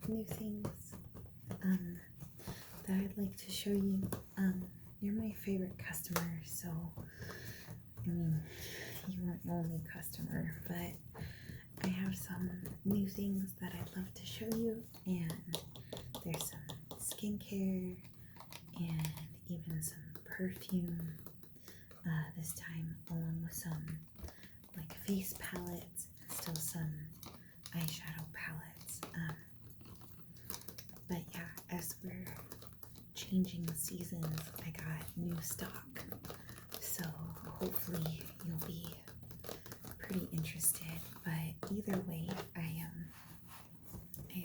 new things that I'd like to show you. You're my favorite customer, so I mean, you weren't the only customer, but I have some new things that I'd love to show you, and there's some skincare and even some perfume this time, along with some like face palettes and still some eyeshadow palettes. But yeah, as we're changing seasons, I got new stock, so hopefully you'll be pretty interested. But either way, I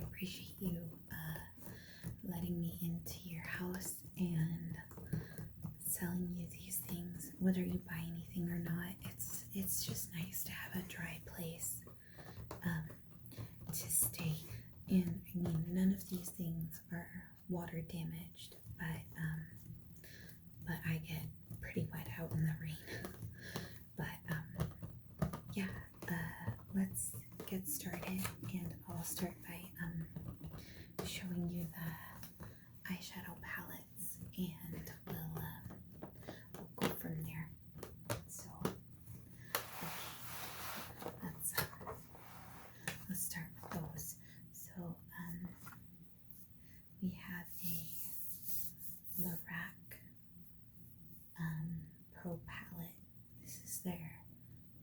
appreciate you letting me into your house and selling you these things, whether you buy anything or not. It's just nice to have a dry place to stay in. I mean, none of these things are water damaged, but I get pretty wet out in the rain. But yeah, let's get started, and I'll start by showing you the eyeshadow palettes, and we'll go from there. So okay, let's start with those. So we have a Lorac Pro palette. This is their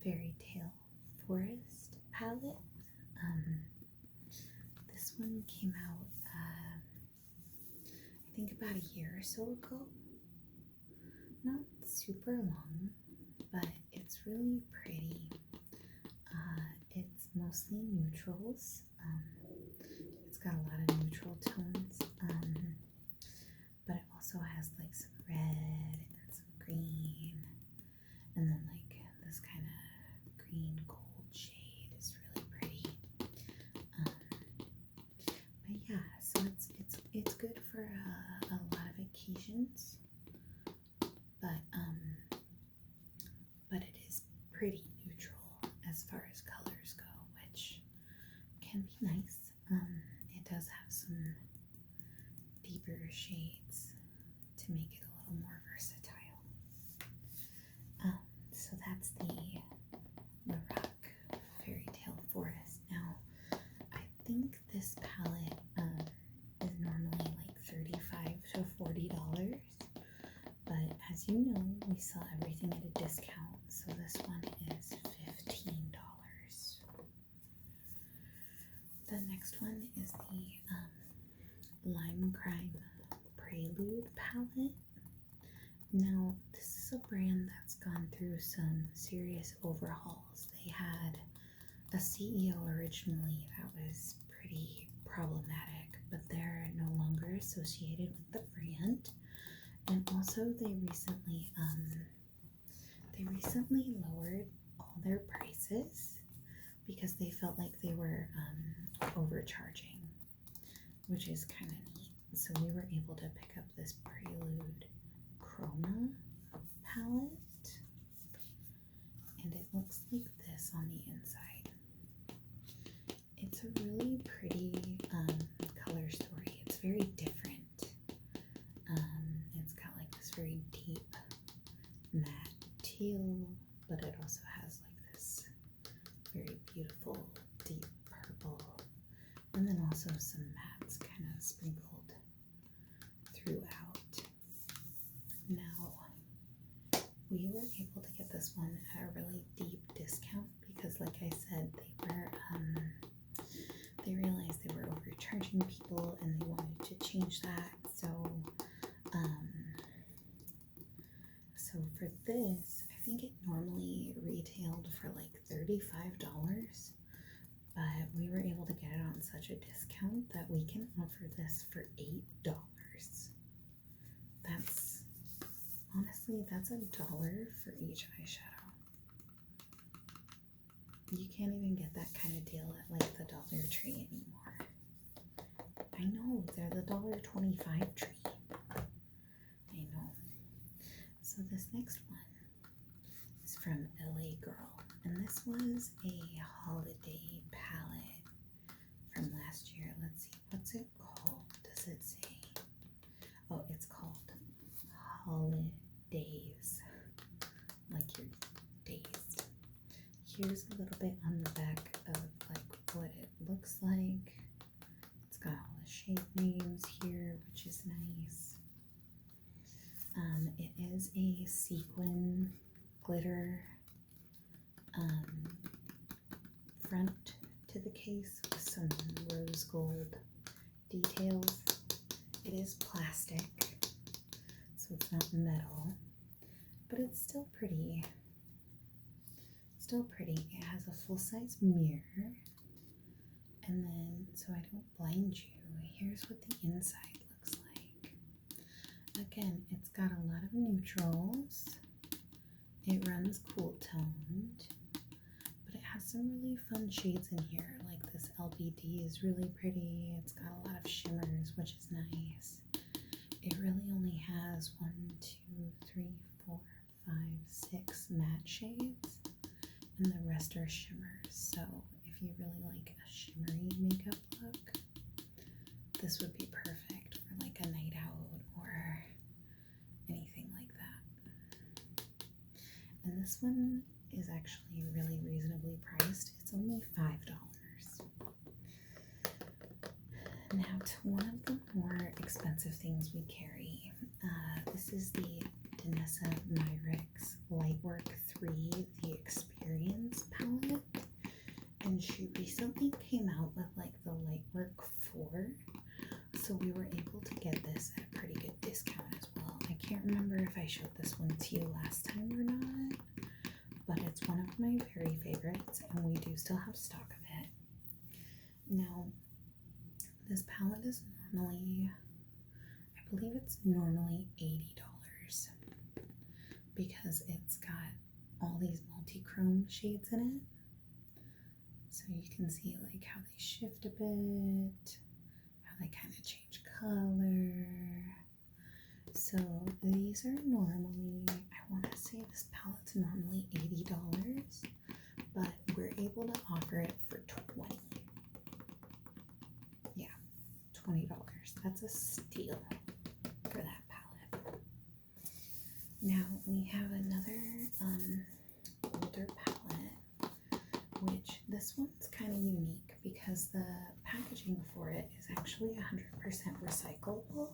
Fairy Tale Forest palette. This one came out I think about a year or so ago. Not super long, but it's really pretty. It's mostly neutrals. It's got a lot of neutral tones, but it also has like some red and some green, and then like this kind of green gold shade is really pretty. But yeah, so it's good for a lot of occasions, but it is pretty neutral as far as colors go, which can be nice. It does have some deeper shades to make it a little more versatile. So that's the Lorac Fairy Tale Forest. Now, I think this palette is normally like $35 to $40, but as you know, we sell everything at a discount, so this one is $15. The next one is the Lime Crime Prelude palette. Now, this is a brand that's gone through some serious overhauls. They had a CEO originally that was pretty problematic, but they're no longer associated with the brand. And also, they recently lowered all their prices because they felt like they were overcharging, which is kind of neat. So we were able to pick up this Prelude Chroma palette, and it looks like this on the inside. It's a really pretty color story. It's very different. It's got like this very deep matte teal, but it also has like this very beautiful deep purple, and then also some mattes kind of sprinkled throughout. Now, we were able to get this one at a really deep discount because, like I said, they realized they were overcharging people and they wanted to change that. So for this, I think it normally retailed for like $35, but we were able to get it on such a discount that we can offer this for $8. That's $1 for each eyeshadow. You can't even get that kind of deal at like the Dollar Tree anymore. I know, they're the $1.25 tree. I know. So this next one is from LA Girl, and this was a holiday palette from last last year. Let's see, what's it called? Does it say? Oh, it's called Holidays, like you're dazed. Here's a little bit on the back of like what it looks like. It's got all the shade names here, which is nice. It is a sequin glitter front to the case with some rose gold details. It is plastic, so it's not metal, but it's still pretty. Still pretty. It has a full-size mirror, and then, so I don't blind you, here's what the inside looks like. Again, it's got a lot of neutrals. It runs cool toned, but it has some really fun shades in here. Like this LBD is really pretty. It's got a lot of shimmers, which is nice. It really only has 1, 2, 3, 4, 5, 6 matte shades, and the rest are shimmers. So if you really like a shimmery makeup look, this would be perfect for like a night out or anything like that. And this one is actually really reasonably priced. It's only $5. Now to one of the more expensive things we carry. This is the Danessa Myricks Lightwork 3 The Experience palette. And she recently came out with like the Lightwork 4. So we were able to get this at a pretty good discount as well. I can't remember if I showed this one to you last time or not, but it's one of my very favorites, and we do still have stock of it. Now, this palette is normally, I believe it's normally $80 because it's got all these multi-chrome shades in it. So you can see like how they shift a bit, how they kind of change color. So these are normally, I want to say this palette's normally $80, but we're able to offer it for $20. Yeah, $20. That's a steal for that palette. Now we have another older palette, which this one's kind of unique because the packaging for it is actually 100% recyclable.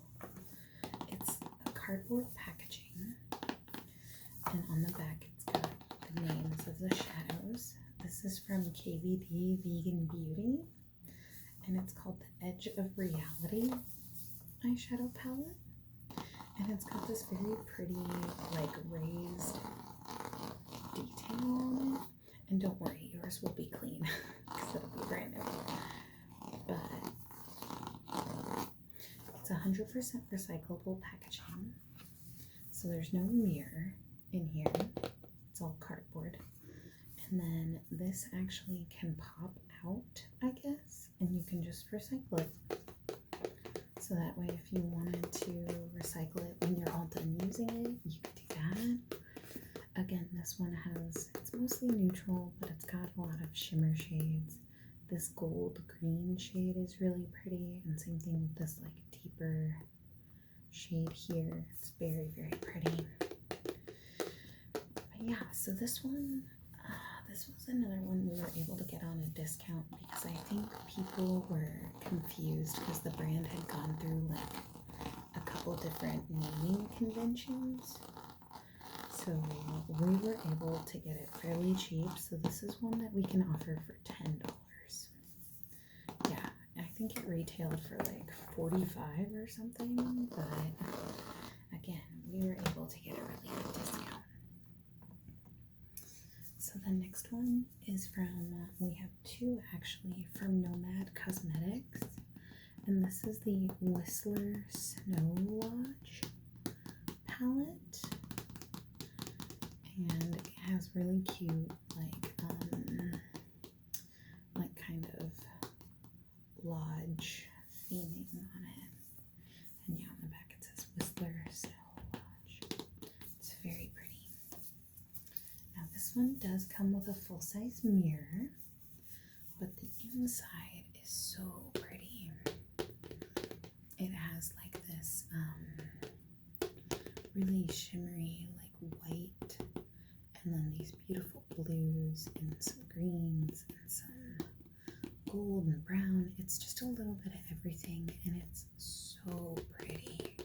It's a cardboard packaging, and on the back it's got the names of the shadows. This is from KVD Vegan Beauty, and it's called the Edge of Reality eyeshadow palette, and it's got this very pretty like raised detail on it. And don't worry, yours will be clean because it'll be brand new. But it's 100% recyclable packaging, so there's no mirror in here. It's all cardboard. And then this actually can pop out, I guess, and you can just recycle it. So that way, if you wanted to recycle it when you're all done using it, you could do that. Again, this one has, it's mostly neutral, but it's got a lot of shimmer shades. This gold green shade is really pretty, and same thing with this like deeper shade here. It's very, very pretty. But yeah, so this one, this was another one we were able to get on a discount because I think people were confused because the brand had gone through like a couple different naming conventions. So we were able to get it fairly cheap. So this is one that we can offer for $10. Yeah, I think it retailed for like $45 or something, but again, we were able to get a really good discount. So the next one is from, we have two actually, from Nomad Cosmetics, and this is the Whistler Snow Lodge palette, and it has really cute like kind of lodge theming on it, and yeah, on the back it says Whistler Snow Lodge. It's very pretty. Now this one does come with a full-size mirror, but the inside is so pretty. It has like this really shimmery like white, and then these beautiful blues and some greens and some gold and brown. It's just a little bit of everything, and it's so pretty.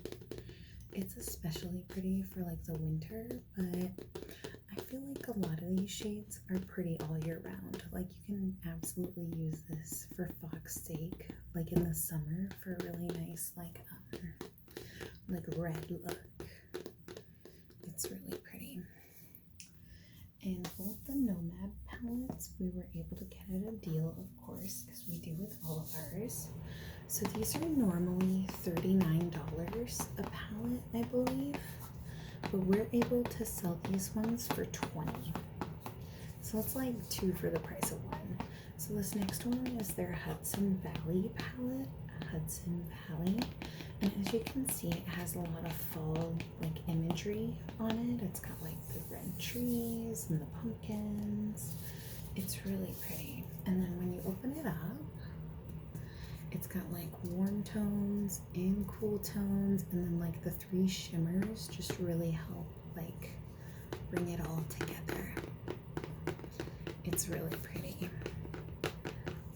It's especially pretty for like the winter, but I feel like a lot of these shades are pretty all year round. Like you can absolutely use this for fox sake, like in the summer for a really nice like red look. It's really pretty. And both the Nomad palettes we were able to get at a deal, of course, because we do with all of ours. So these are normally $39 a palette, I believe, but we're able to sell these ones for $20. So it's like 2 for the price of 1. So this next one is their Hudson Valley palette, Hudson Valley. And as you can see, it has a lot of fall like imagery on it. It's got like the red trees and the pumpkins. It's really pretty. And then when you open it up, it's got like warm tones and cool tones, and then like the 3 shimmers just really help like bring it all together. It's really pretty.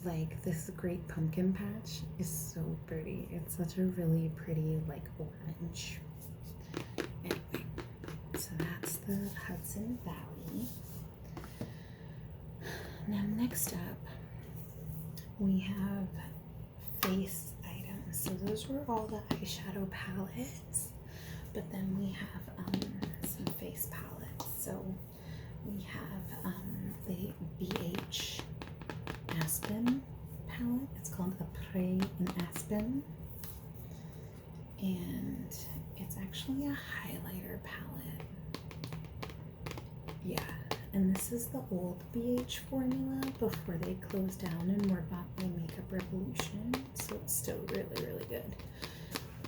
Like this Great Pumpkin Patch is so pretty. It's such a really pretty like orange. Anyway, so that's the Hudson Valley. Now next up, we have face items. So those were all the eyeshadow palettes, but then we have some face palettes. So we have the BH Aspen palette. It's called Après in Aspen, and it's actually a highlighter palette. Yeah, and this is the old BH formula before they closed down and were bought by Makeup Revolution, so it's still really, really good.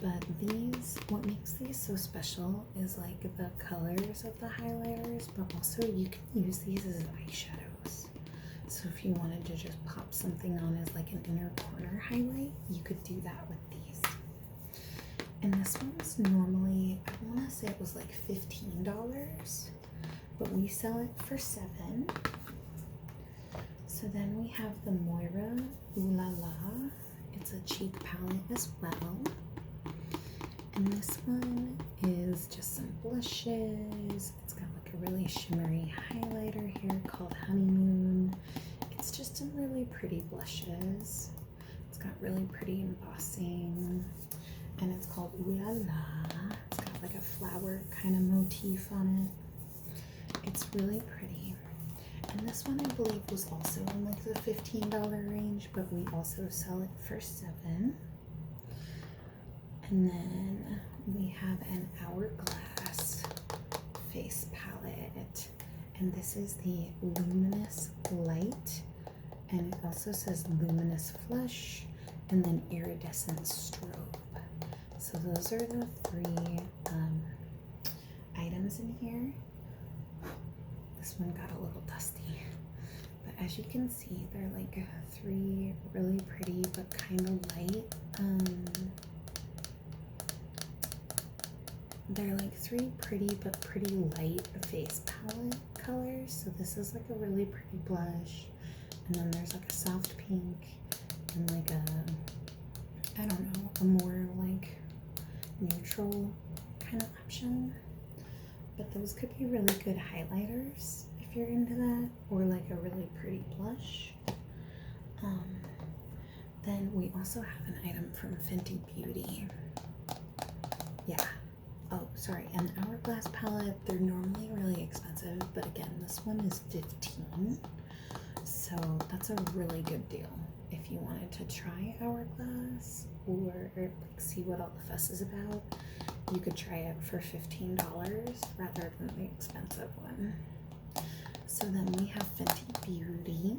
But these, what makes these so special is like the colors of the highlighters, but also you can use these as eyeshadows. So if you wanted to just pop something on as like an inner corner highlight, you could do that with these. And this one's normally, I want to say it was like $15, but we sell it for $7. So then we have the Moira Ooh La La. It's a cheek palette as well. And this one is just some blushes. It's got like a really shimmery highlighter here called Honeymoon. It's just some really pretty blushes. It's got really pretty embossing, and it's called Ooh La La. It's got like a flower kind of motif on it. It's really pretty. And this one I believe was also in like the $15 range, but we also sell it for $7. And then we have an Hourglass face palette, and this is the Luminous Light, and it also says Luminous Flush and then Iridescent Strobe. So those are the 3 items in here. This one got a little dusty, but as you can see, they're like 3 really pretty but kind of light they're like 3 pretty but pretty light face palette colors. So this is like a really pretty blush, and then there's like a soft pink and like a, I don't know, a more like neutral kind of option. But those could be really good highlighters if you're into that, or like a really pretty blush. Then we also have an item from Fenty Beauty. Yeah. Oh, sorry, and the Hourglass palette, they're normally really expensive, but again, this one is $15. So that's a really good deal if you wanted to try Hourglass or like see what all the fuss is about. You could try it for $15 rather than the expensive one. So then we have Fenty Beauty.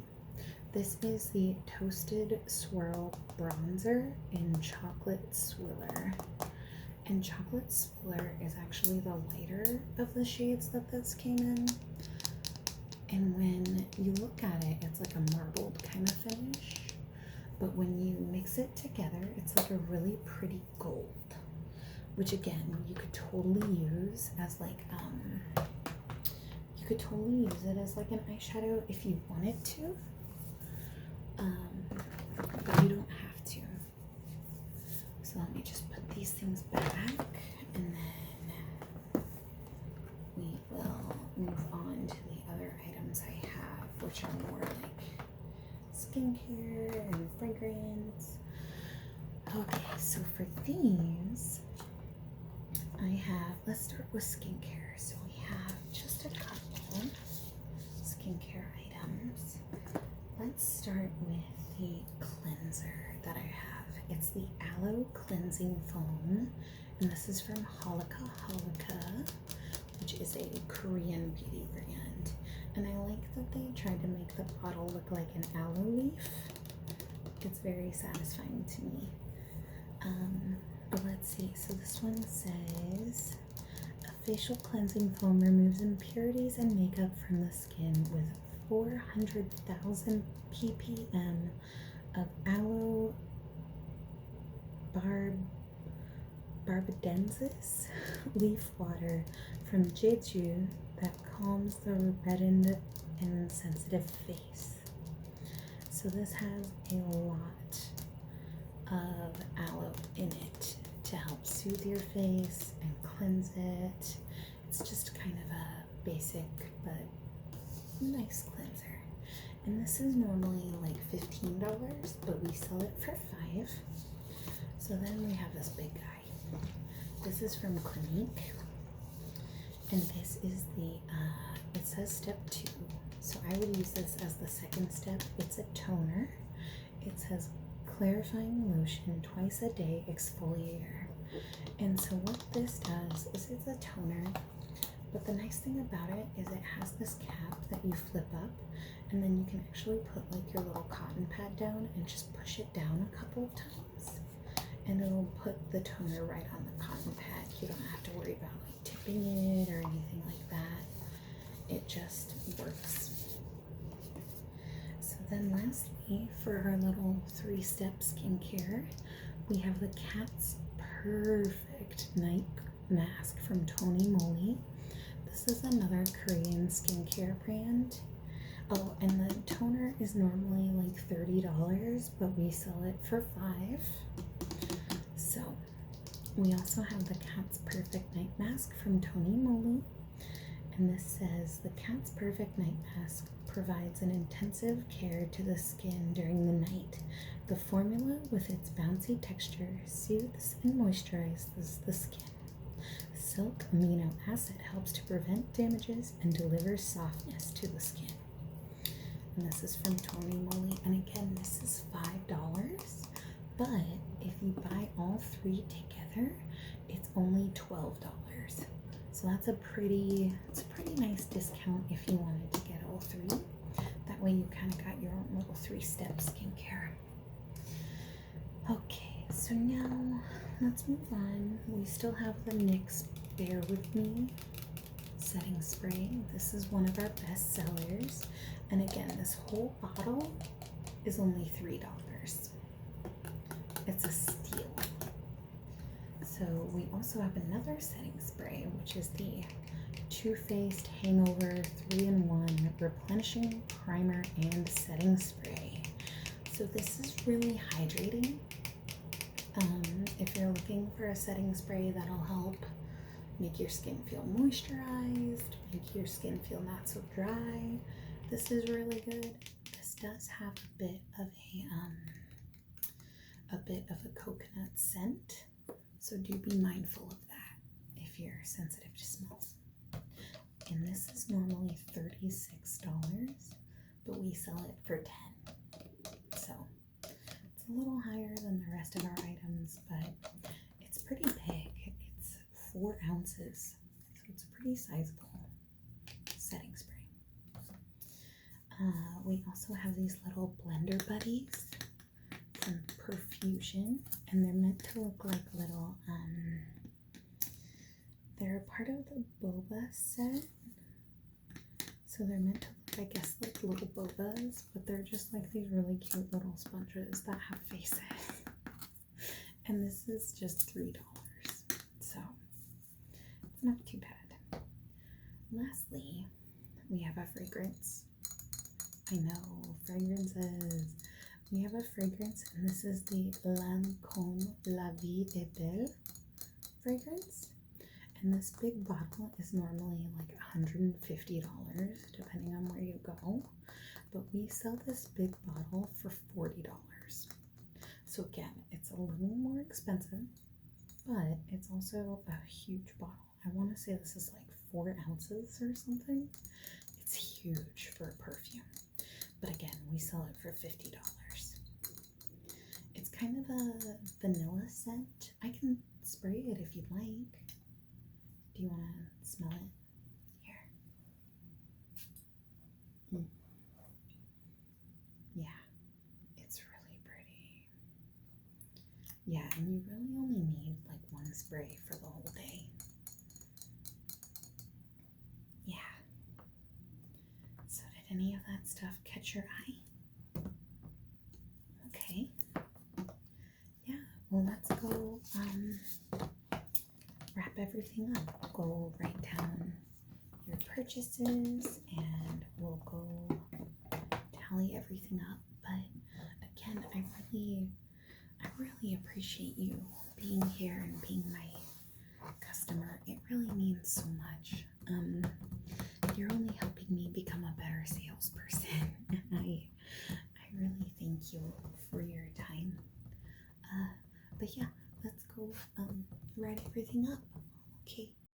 This is the Toasted Swirl Bronzer in Chocolate Swiller. And Chocolate Swiller is actually the lighter of the shades that this came in. And when you look at it, it's like a marbled kind of finish. But when which again, you could totally use as like, you could totally use it as like an eyeshadow if you wanted to, but you don't have to. So let me just put these things back, and then we will move on to the other items I have, which are more like skincare and fragrance. Okay, so for these, I have, let's start with skincare. So we have just a couple skincare items. Let's start with the cleanser that I have. It's the Aloe Cleansing Foam, and this is from Holika, which is a Korean beauty brand. And I like that they tried to make the bottle look like an aloe leaf. It's very satisfying to me. But let's see, so this one says, a facial cleansing foam removes impurities and makeup from the skin with 400,000 ppm of aloe barbadensis leaf water from Jeju that calms the reddened and sensitive face. So this has a lot of aloe in it to help soothe your face and cleanse it. It's just kind of a basic but nice cleanser. And this is normally like $15, but we sell it for $5. So then we have this big guy. This is from Clinique, and this is the, it says step 2. So I would use this as the second step. It's a toner. It says clarifying lotion twice a day exfoliator. And so what this does is it's a toner, but the nice thing about it is it has this cap that you flip up, and then you can actually put like your little cotton pad down and just push it down a couple of times, and it'll put the toner right on the cotton pad. You don't have to worry about like tipping it or anything like that. It just works. So then lastly, for our little 3-step skincare, we have the Cat's Perfect Night Mask from Tony Moly. This is another Korean skincare brand. Oh, and the toner is normally like $30, but we sell it for $5. So we also have the Cat's Perfect Night Mask from Tony Moly. And this says the Cat's Perfect Night Mask provides an intensive care to the skin during the night. The formula, with its bouncy texture, soothes and moisturizes the skin. Silk amino acid helps to prevent damages and delivers softness to the skin. And this is from Tony Moly. And again, this is $5. But if you buy all 3 together, it's only $12. So that's a pretty nice discount if you wanted to get all 3. That way you kind of got your own little 3-step skincare. Okay, so now let's move on. We still have the NYX Bear With Me setting spray. This is one of our best sellers. And again, this whole bottle is only $3. It's a steal. So we also have another setting spray, which is the Too Faced Hangover 3-in-1 Replenishing Primer and Setting Spray. So this is really hydrating. If you're looking for a setting spray that'll help make your skin feel moisturized, make your skin feel not so dry, this is really good. This does have a bit of a coconut scent. So do be mindful of that if you're sensitive to smells. And this is normally $36, but we sell it for $10. So it's a little higher than the rest of our items, but it's pretty big. It's 4 ounces, so it's a pretty sizable setting spray. We also have these little blender buddies from Perfusion, and they're meant to look like little, they're part of the boba set, so they're meant to look, I guess, like little bobas, but they're just like these really cute little sponges that have faces. And this is just $3, so that's not too bad. Lastly, we have a fragrance. I know, fragrances. We have a fragrance, and this is the Lancôme La Vie est Belle fragrance. And this big bottle is normally like $150, depending on where you go. But we sell this big bottle for $40. So again, it's a little more expensive, but it's also a huge bottle. I want to say this is like 4 ounces or something. It's huge for a perfume. But again, we sell it for $50. It's kind of a vanilla scent. I can spray it if you'd like. Do you want to smell it? Here. Yeah, it's really pretty. Yeah, and you really only need like 1 spray for the whole day. Yeah. So did any of that stuff catch your eye? Okay. Yeah, well, let's go wrap everything up. Go write down your purchases and we'll go tally everything up. But again, I really appreciate you being here and being my customer. It really means so much. You're only helping me become a better salesperson. I really thank you for your time. But yeah, let's go write everything up.